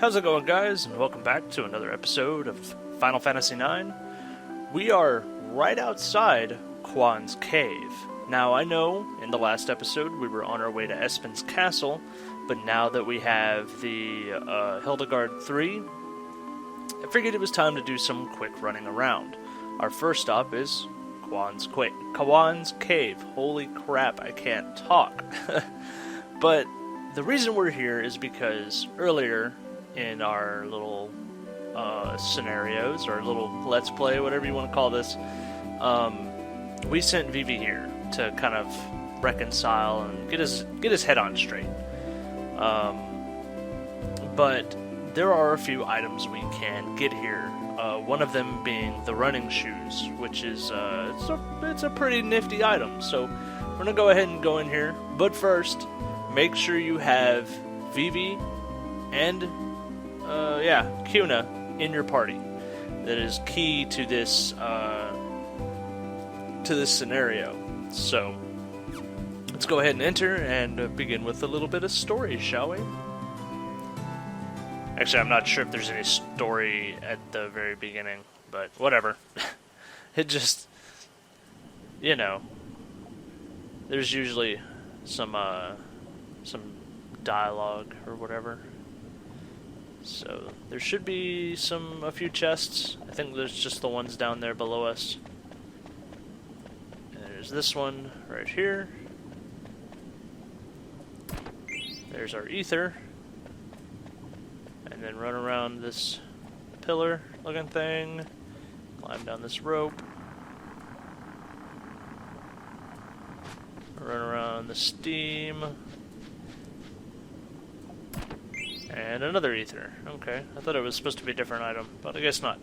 How's it going, guys? And welcome back to another episode of Final Fantasy IX. We are right outside Quan's Cave. Now, I know in the last episode we were on our way to Espen's Castle, but now that we have the Hildegard 3, I figured it was time to do some quick running around. Our first stop is Quan's Cave. Holy crap, I can't talk. But the reason we're here is because earlier in our little scenarios, or little let's play, whatever you want to call this, we sent Vivi here to kind of reconcile and get his head on straight. But there are a few items we can get here. One of them being the running shoes, which is it's a pretty nifty item. So we're gonna go ahead and go in here. But first, make sure you have Vivi and Kuna in your party. That is key to this scenario. So let's go ahead and enter and begin with a little bit of story, shall we? Actually, I'm not sure if there's any story at the very beginning, but whatever. It just, there's usually some dialogue or whatever. So there should be a few chests. I think there's just the ones down there below us. And there's this one right here. There's our ether. And then run around this pillar looking thing. Climb down this rope. Run around the steam. And another ether. Okay, I thought it was supposed to be a different item, but I guess not.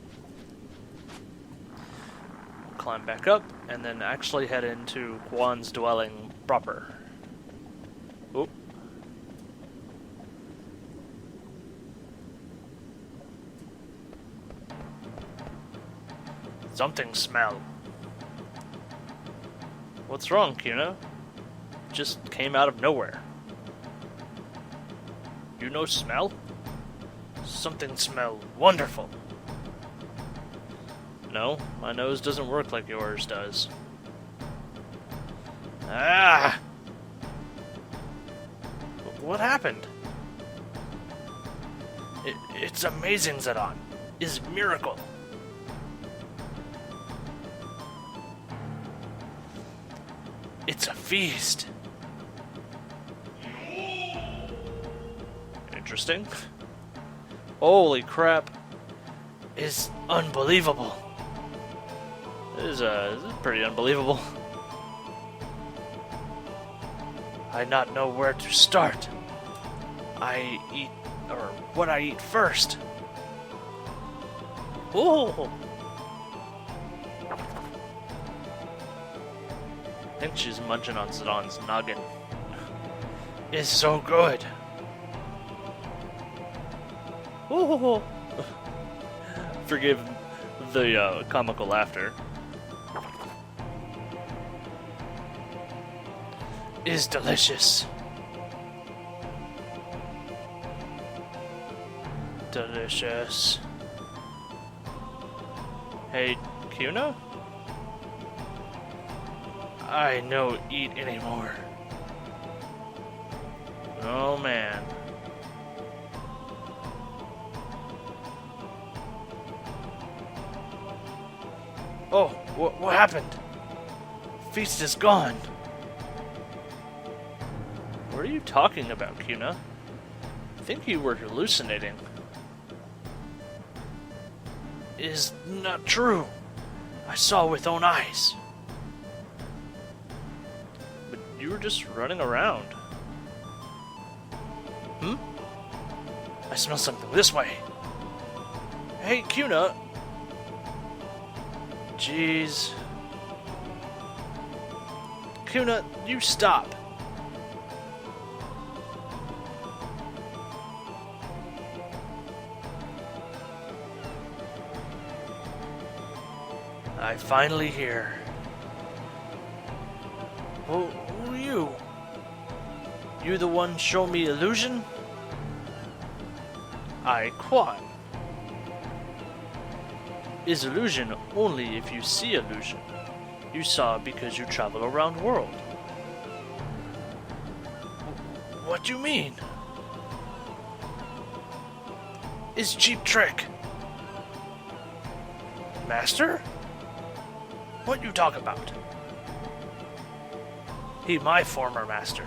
Climb back up, and then actually head into Quan's dwelling proper. Oop. Something smell. What's wrong, Kuna? Just came out of nowhere. You know smell? Something smell wonderful. No, my nose doesn't work like yours does. Ah! What happened? It's amazing, Zidane. It's miracle. It's a feast. Interesting. Holy crap. It's unbelievable. This is pretty unbelievable. I not know where to start. What I eat first. Oh! I think she's munching on Zidane's noggin. It's so good. Ooh. Forgive the comical laughter. Is delicious. Delicious. Hey, Kuna? I no eat anymore. Oh man. Oh, what happened? Feast is gone. What are you talking about, Kuna? I think you were hallucinating. Is not true. I saw with own eyes. But you were just running around. I smell something this way. Hey, Kuna. Jeez. Kuna, you stop. I finally hear. Who are you? You the one show me illusion? I, Quan. Is illusion only if you see illusion. You saw because you travel around world. What do you mean? Is cheap trick. Master? What you talk about? He my former master.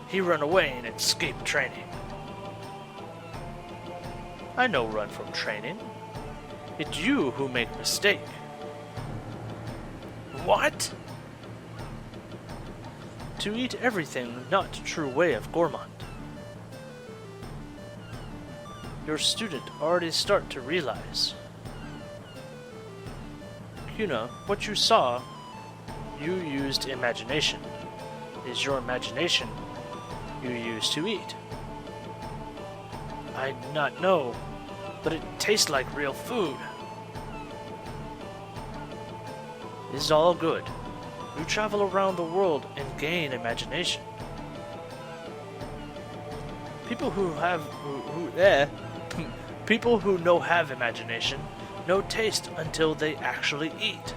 He run away and escaped training. I no run from training. It's you who make mistake. What? To eat everything not true way of gourmand. Your student already start to realize. Kuna, what you saw, you used imagination. Is your imagination you used to eat? I not know, but it tastes like real food. Is all good. You travel around the world and gain imagination. People who people who no have imagination, no taste until they actually eat.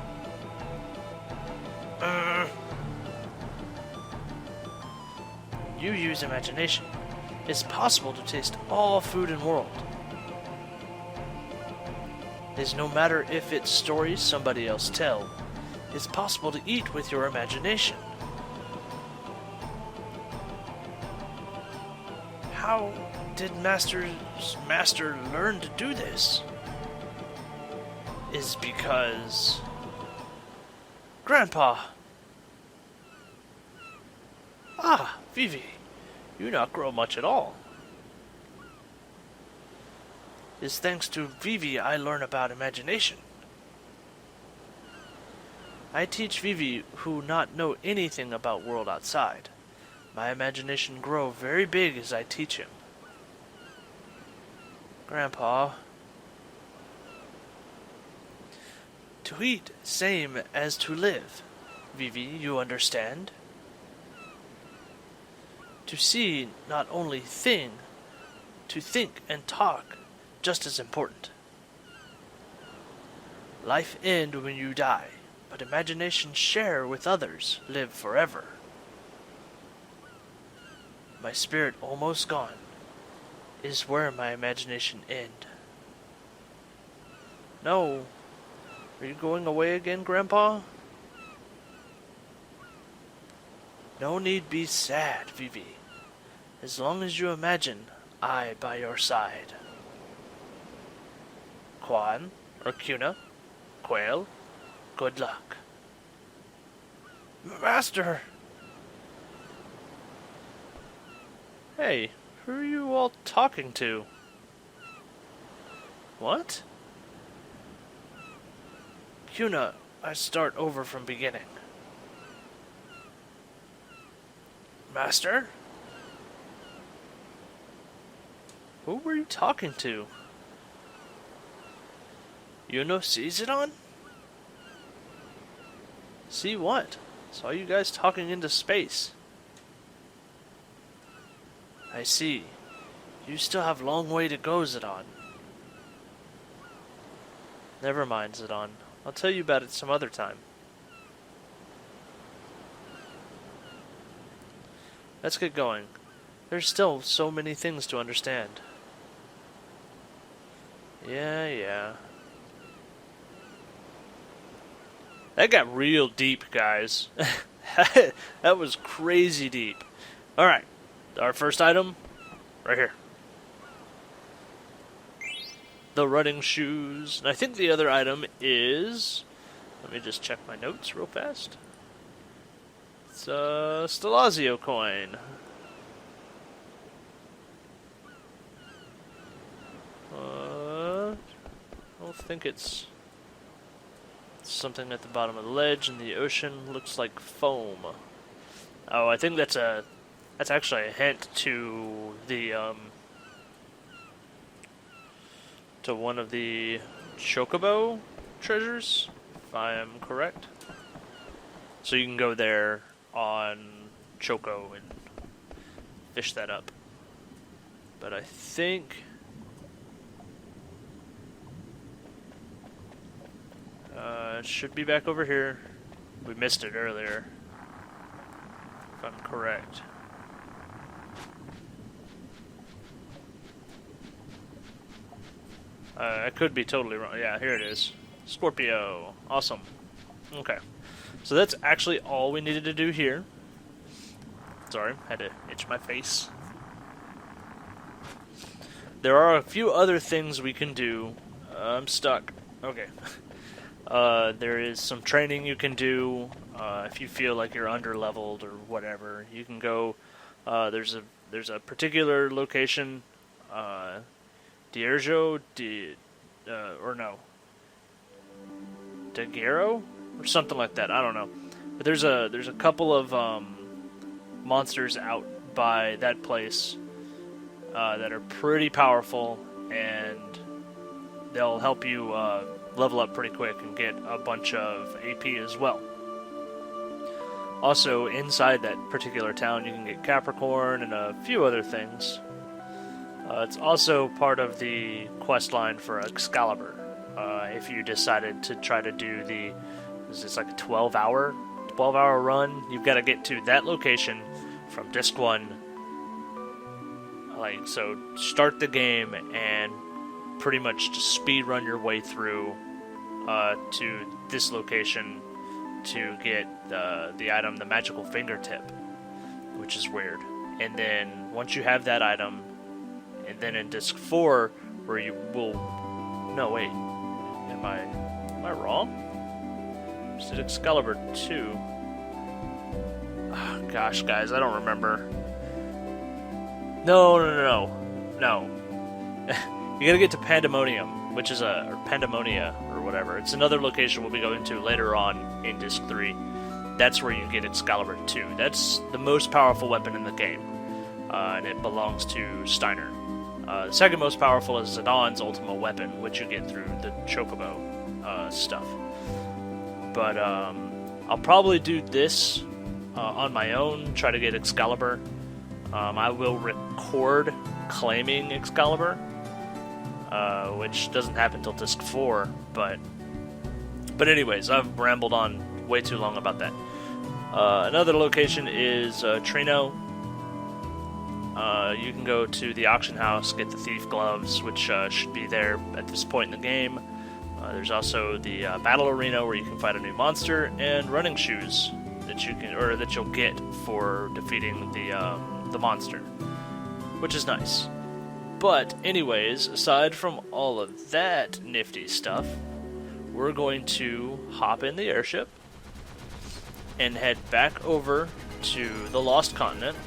You use imagination. It's possible to taste all food in world. It's no matter if it's stories somebody else tell. It's possible to eat with your imagination. How did Master learn to do this? Is because... Grandpa! Ah, Vivi, you not grow much at all. It's thanks to Vivi I learn about imagination. I teach Vivi who not know anything about world outside. My imagination grow very big as I teach him. Grandpa. To eat, same as to live. Vivi, you understand? To see, not only thing. To think and talk, just as important. Life end when you die, but imagination share with others, live forever. My spirit almost gone. Is where my imagination end. No. Are you going away again, Grandpa? No need be sad, Vivi. As long as you imagine, I by your side. Quan, or Kuna, Quail, good luck. Master! Hey, who are you all talking to? What? Kuna, I start over from beginning. Master? Who were you talking to? You no sees it on? See what? Saw you guys talking into space. I see. You still have long way to go, Zidane. Never mind, Zidane. I'll tell you about it some other time. Let's get going. There's still so many things to understand. Yeah. That got real deep, guys. That was crazy deep. Alright. Our first item, right here. The running shoes. And I think the other item is... Let me just check my notes real fast. It's a Stelazio coin. I don't think it's something at the bottom of the ledge in the ocean. Looks like foam. Oh, I think that's actually a hint to the to one of the Chocobo treasures, if I am correct. So you can go there on Choco and fish that up. But I think It should be back over here. We missed it earlier, if I'm correct. I could be totally wrong. Yeah, here it is. Scorpio. Awesome. Okay. So that's actually all we needed to do here. Sorry, had to itch my face. There are a few other things we can do. I'm stuck. Okay. There is some training you can do if you feel like you're under-leveled or whatever. You can go. There's a particular location. Dierjo, or no, Daguerro, or something like that. I don't know. But there's a couple of monsters out by that place that are pretty powerful, and they'll help you level up pretty quick and get a bunch of AP as well. Also, inside that particular town, you can get Capricorn and a few other things. It's also part of the quest line for Excalibur. If you decided to try to do is this like a 12-hour run? You've got to get to that location from Disc 1. So start the game and pretty much just speed run your way through to this location to get the item, the magical fingertip, which is weird. And then once you have that item, and then in Disc 4, where you will... No, wait. Am I wrong? Is it Excalibur 2? Oh, gosh, guys, I don't remember. No. You gotta get to Pandemonium, which is or Pandemonia, or whatever. It's another location we'll be going to later on in Disc 3. That's where you get Excalibur 2. That's the most powerful weapon in the game, and it belongs to Steiner. The second most powerful is Zidon's Ultima Weapon, which you get through the Chocobo stuff. But I'll probably do this on my own, try to get Excalibur. I will record claiming Excalibur, which doesn't happen until Disc 4, but anyways, I've rambled on way too long about that. Another location is Trino. You can go to the auction house, get the thief gloves, which should be there at this point in the game. There's also the battle arena where you can fight a new monster, and running shoes that you'll get for defeating the monster, which is nice. But anyways, aside from all of that nifty stuff, we're going to hop in the airship and head back over to the Lost Continent.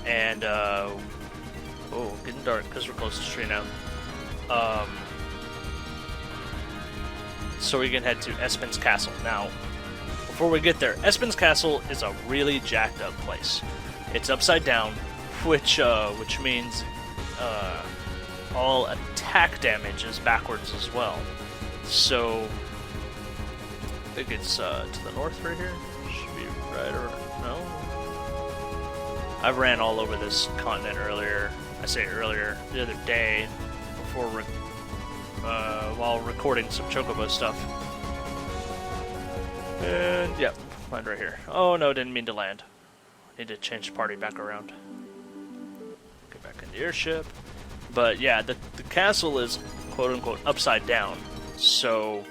And, getting dark because we're close to Trino. So we can head to Espen's Castle. Now, before we get there, Espen's Castle is a really jacked up place. It's upside down, which means all attack damage is backwards as well. So, I think it's to the north right here. Should be right or no? I ran all over this continent earlier. I say earlier, the other day, before while recording some Chocobo stuff. And yeah, land right here. Oh no, didn't mean to land. Need to change the party back around. Get back in the airship. But yeah, the castle is quote-unquote upside down, so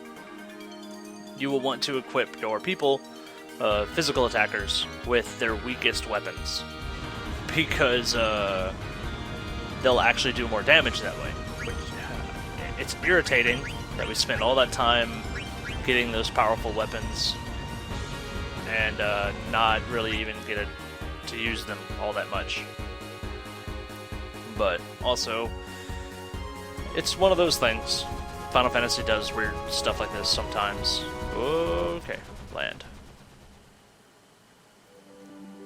you will want to equip your people, physical attackers, with their weakest weapons, because they'll actually do more damage that way. It's irritating that we spend all that time getting those powerful weapons and not really even get to use them all that much. But also, it's one of those things. Final Fantasy does weird stuff like this sometimes. Okay, land.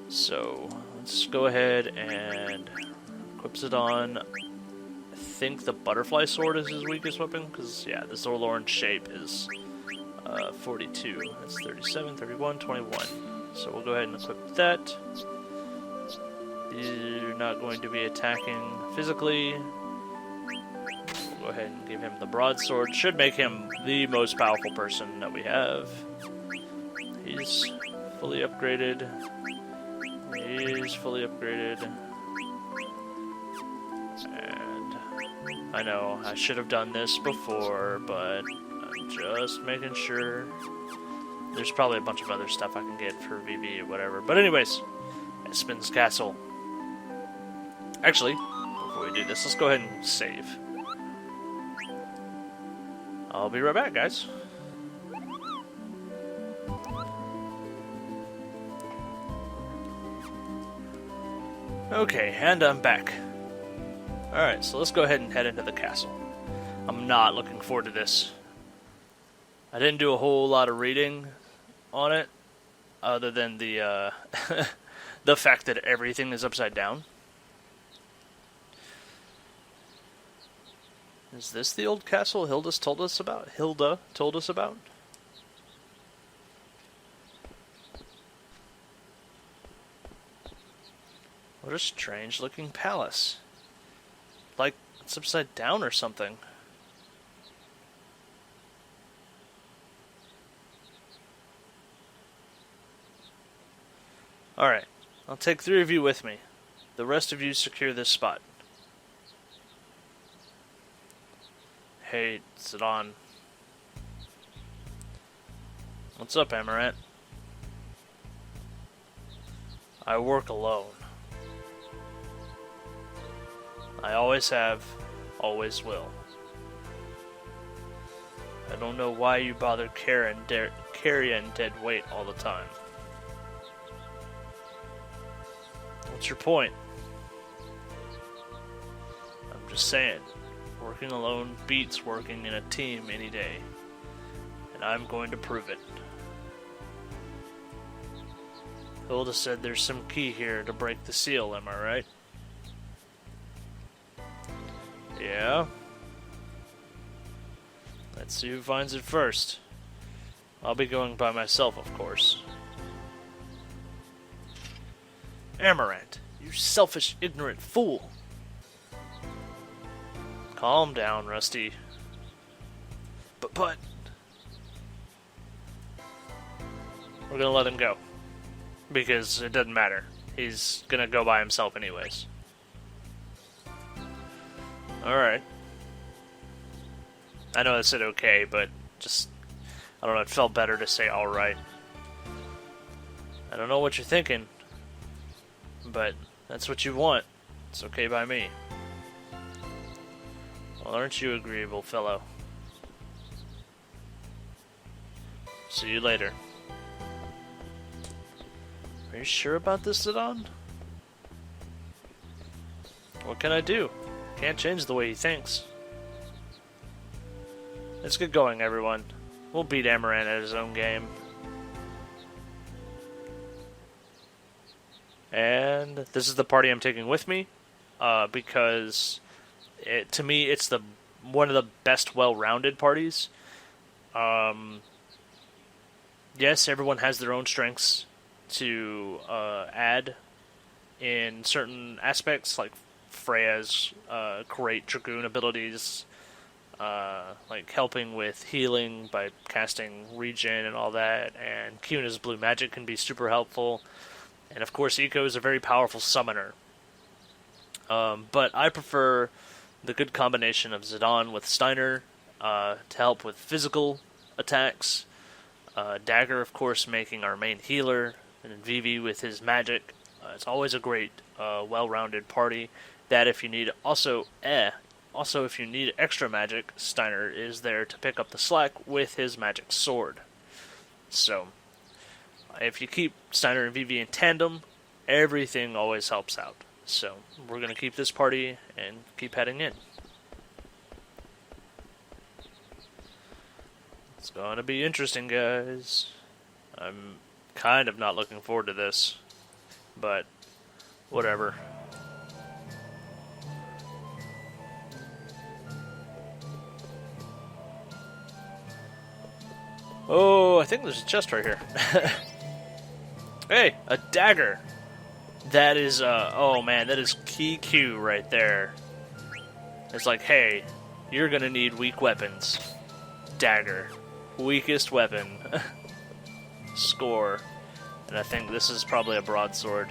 So, let's go ahead and equip Zidon. I think the Butterfly Sword is his weakest weapon, because, yeah, the Zorlorn shape is 42. That's 37, 31, 21. So we'll go ahead and equip that. You're not going to be attacking physically. We'll go go ahead and give him the broadsword. Should make him the most powerful person that we have. He's fully upgraded. He's fully upgraded. And I know I should have done this before, but I'm just making sure. There's probably a bunch of other stuff I can get for Vivi or whatever. But anyways, Ipsen's castle. Actually, before we do this, let's go ahead and save. I'll be right back, guys. Okay, and I'm back. Alright, so let's go ahead and head into the castle. I'm not looking forward to this. I didn't do a whole lot of reading on it, other than the the fact that everything is upside down. Is this the old castle Hilda told us about? What a strange looking palace. Like it's upside down or something. Alright, I'll take 3 of you with me. The rest of you secure this spot. Hey, Zidane. What's up, Amaranth? I work alone. I always have, always will. I don't know why you bother carrying dead weight all the time. What's your point? I'm just saying, working alone beats working in a team any day. And I'm going to prove it. Hilda said there's some key here to break the seal, am I right? Yeah? Let's see who finds it first. I'll be going by myself, of course. Amaranth, you selfish, ignorant fool! Calm down, Rusty. But... we're gonna let him go. Because it doesn't matter. He's gonna go by himself anyways. Alright. I know I said okay, but just... I don't know, it felt better to say alright. I don't know what you're thinking, but that's what you want. It's okay by me. Well, aren't you agreeable, fellow? See you later. Are you sure about this, Zidane? What can I do? Can't change the way he thinks. Let's get going, everyone. We'll beat Amaranth at his own game. And this is the party I'm taking with me, because to me it's one of the best well-rounded parties. Yes, everyone has their own strengths to add in certain aspects, like Freya's great Dragoon abilities, like helping with healing by casting regen and all that, and Kuna's blue magic can be super helpful. And of course, Eco is a very powerful summoner. But I prefer the good combination of Zidane with Steiner to help with physical attacks. Dagger, of course, making our main healer. And then Vivi with his magic. It's always a great, well-rounded party. That if you need if you need extra magic, Steiner is there to pick up the slack with his magic sword. So, if you keep Steiner and Vivi in tandem, everything always helps out. So, we're going to keep this party and keep heading in. It's going to be interesting, guys. I'm kind of not looking forward to this, but whatever. Oh, I think there's a chest right here. Hey, a dagger. That is, oh man, that is key Q right there. It's like, hey, you're gonna need weak weapons. Dagger. Weakest weapon. Score. And I think this is probably a broadsword.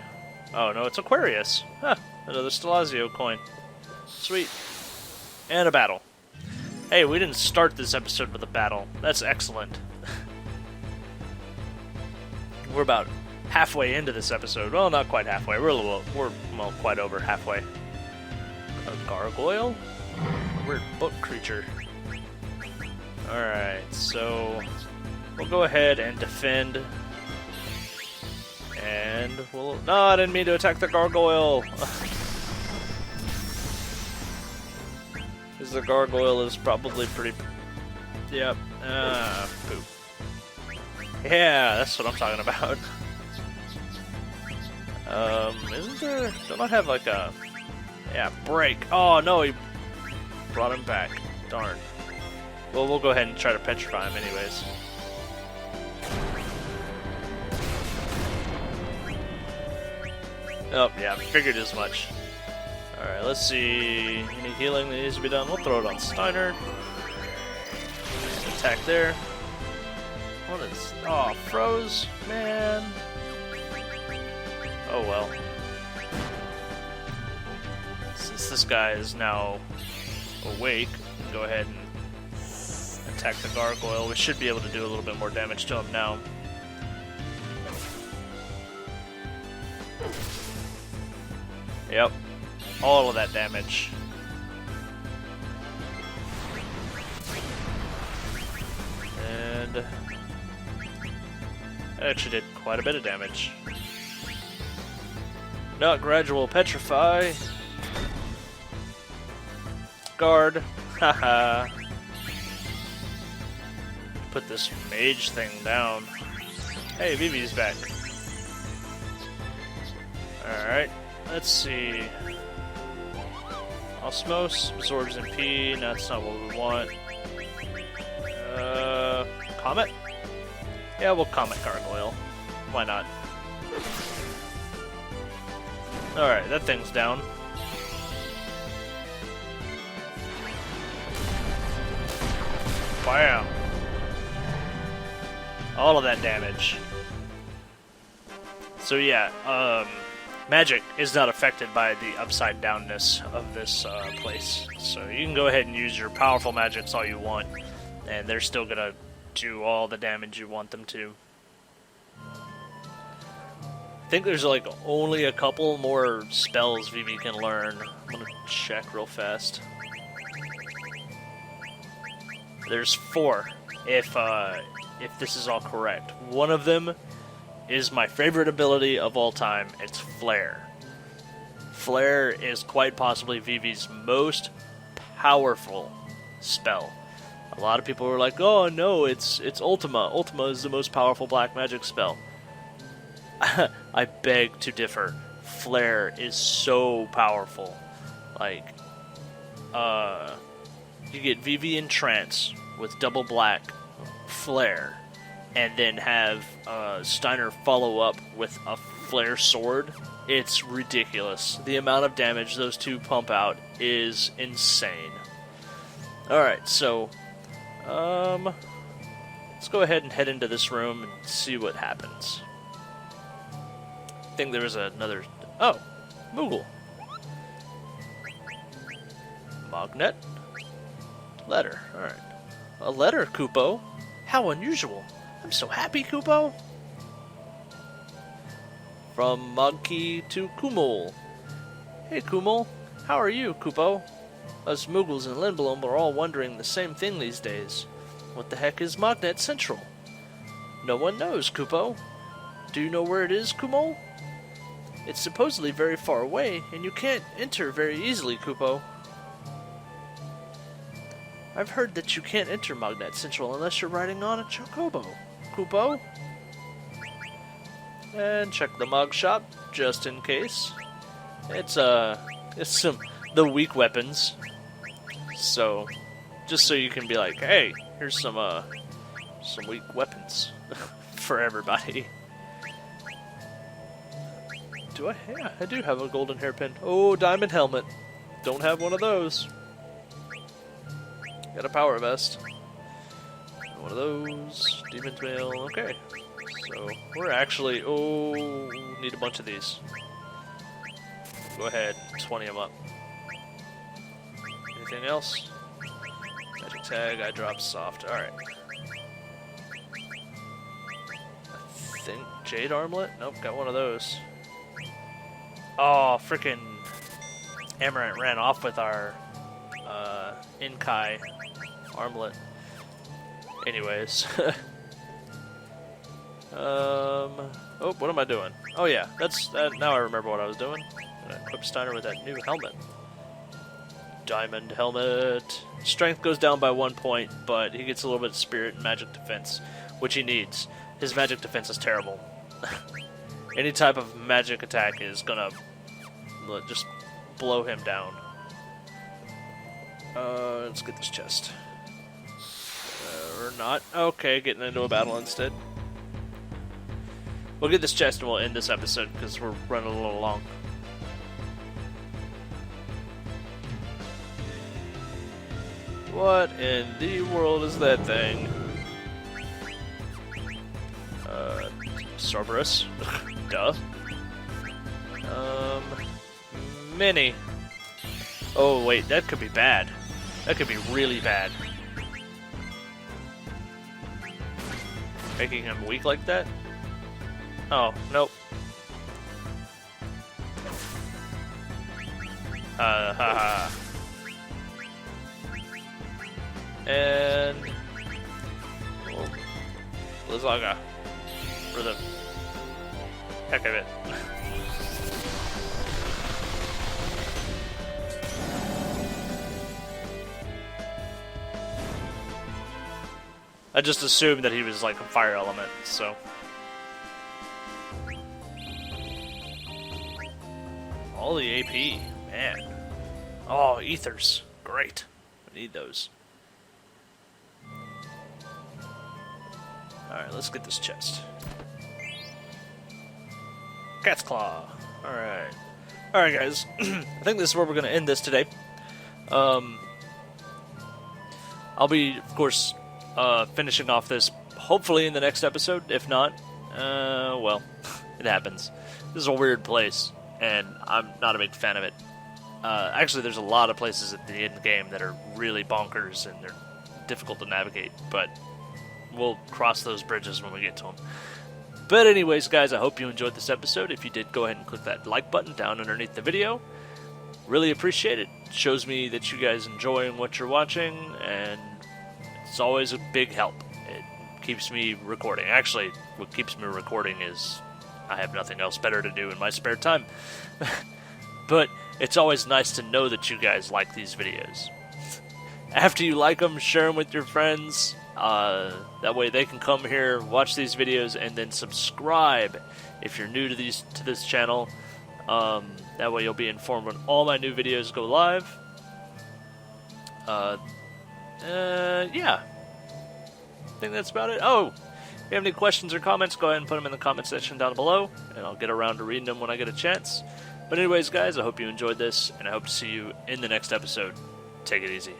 Oh, no, it's Aquarius. Huh, another Stelazio coin. Sweet. And a battle. Hey, we didn't start this episode with a battle. That's excellent. We're about halfway into this episode. Well, not quite halfway. We're quite over halfway. A gargoyle? A weird book creature. Alright, so we'll go ahead and defend. And we'll... No, I didn't mean to attack the gargoyle! Because the gargoyle is probably pretty... Yep. Poop. Yeah, that's what I'm talking about. Isn't there... Don't I have like a... Yeah, break. Oh, no, he brought him back. Darn. Well, we'll go ahead and try to petrify him anyways. Oh, yeah, figured as much. Alright, let's see. Any healing that needs to be done? We'll throw it on Steiner. Attack there. What is... Oh, froze? Man. Oh, well. Since this guy is now awake, we can go ahead and attack the gargoyle. We should be able to do a little bit more damage to him now. Yep. All of that damage. And that actually did quite a bit of damage. Not gradual petrify. Guard. Haha. Put this mage thing down. Hey, Vivi's back. Alright, let's see. Osmos absorbs MP. No, that's not what we want. Comet? Yeah, we'll Comet Gargoyle. Why not? Alright, that thing's down. Bam! All of that damage. So yeah, magic is not affected by the upside downness of this place. So you can go ahead and use your powerful magics all you want, and they're still gonna do all the damage you want them to. I think there's like only a couple more spells Vivi can learn. I'm gonna check real fast. There's 4, if this is all correct. One of them is my favorite ability of all time. It's Flare. Flare is quite possibly Vivi's most powerful spell. A lot of people were like, "Oh no, it's Ultima. Ultima is the most powerful black magic spell." I beg to differ. Flare is so powerful. Like, you get Vivi in trance with double black Flare, and then have Steiner follow up with a Flare sword. It's ridiculous. The amount of damage those two pump out is insane. Alright, so let's go ahead and head into this room and see what happens. I think there was another... Oh, Moogle. Magnet. Letter, alright. A letter, Kupo. How unusual. I'm so happy, Kupo. From Monkey to Kumul. Hey, Kumul. How are you, Kupo? Us Moogles in Lindblom are all wondering the same thing these days. What the heck is Magnet Central? No one knows, Kupo. Do you know where it is, Kumul? It's supposedly very far away, and you can't enter very easily, Kupo. I've heard that you can't enter Magnet Central unless you're riding on a chocobo. Kupo? And check the mug shop, just in case. It's the weak weapons. So, just so you can be like, hey, here's some weak weapons for everybody. Yeah, I do have a golden hairpin. Oh, diamond helmet. Don't have one of those. Got a power vest. One of those. Demon's mail. Okay. So, we're actually... Oh, need a bunch of these. Go ahead. 20 them up. Anything else? Magic tag. I drop soft. Alright. I think jade armlet? Nope, got one of those. Oh, freaking Amaranth ran off with our Inkai armlet. Anyways. Oh, what am I doing? Oh yeah, that's now I remember what I was doing. I'm gonna equip Steiner with that new helmet. Diamond helmet. Strength goes down by 1 point, but he gets a little bit of spirit and magic defense, which he needs. His magic defense is terrible. Any type of magic attack is gonna just blow him down. Let's get this chest. Or not. Okay, getting into a battle instead. We'll get this chest and we'll end this episode because we're running a little long. What in the world is that thing? Cerberus. Duh. Mini. Oh wait, that could be bad. That could be really bad. Making him weak like that? Oh, nope. Haha. And... well, Lizaga. For the heck of it. I just assumed that he was like a fire element, so... all the AP, man. Oh, ethers. Great. I need those. Alright, let's get this chest. Cat's Claw. Alright. Alright, guys. I think this is where we're going to end this today. I'll be, of course, finishing off this hopefully in the next episode. If not, well, it happens. This is a weird place, and I'm not a big fan of it. Actually, there's a lot of places at the end game that are really bonkers, and they're difficult to navigate, but we'll cross those bridges when we get to them. But anyways, guys, I hope you enjoyed this episode. If you did, go ahead and click that like button down underneath the video. Really appreciate it. It shows me that you guys enjoying what you're watching, and it's always a big help. It keeps me recording. Actually, what keeps me recording is I have nothing else better to do in my spare time. But it's always nice to know that you guys like these videos. After you like them, share them with your friends. That way they can come here, watch these videos, and then subscribe if you're new to this channel. That way you'll be informed when all my new videos go live. Yeah. I think that's about it. Oh, if you have any questions or comments, go ahead and put them in the comment section down below, and I'll get around to reading them when I get a chance. But anyways, guys, I hope you enjoyed this, and I hope to see you in the next episode. Take it easy.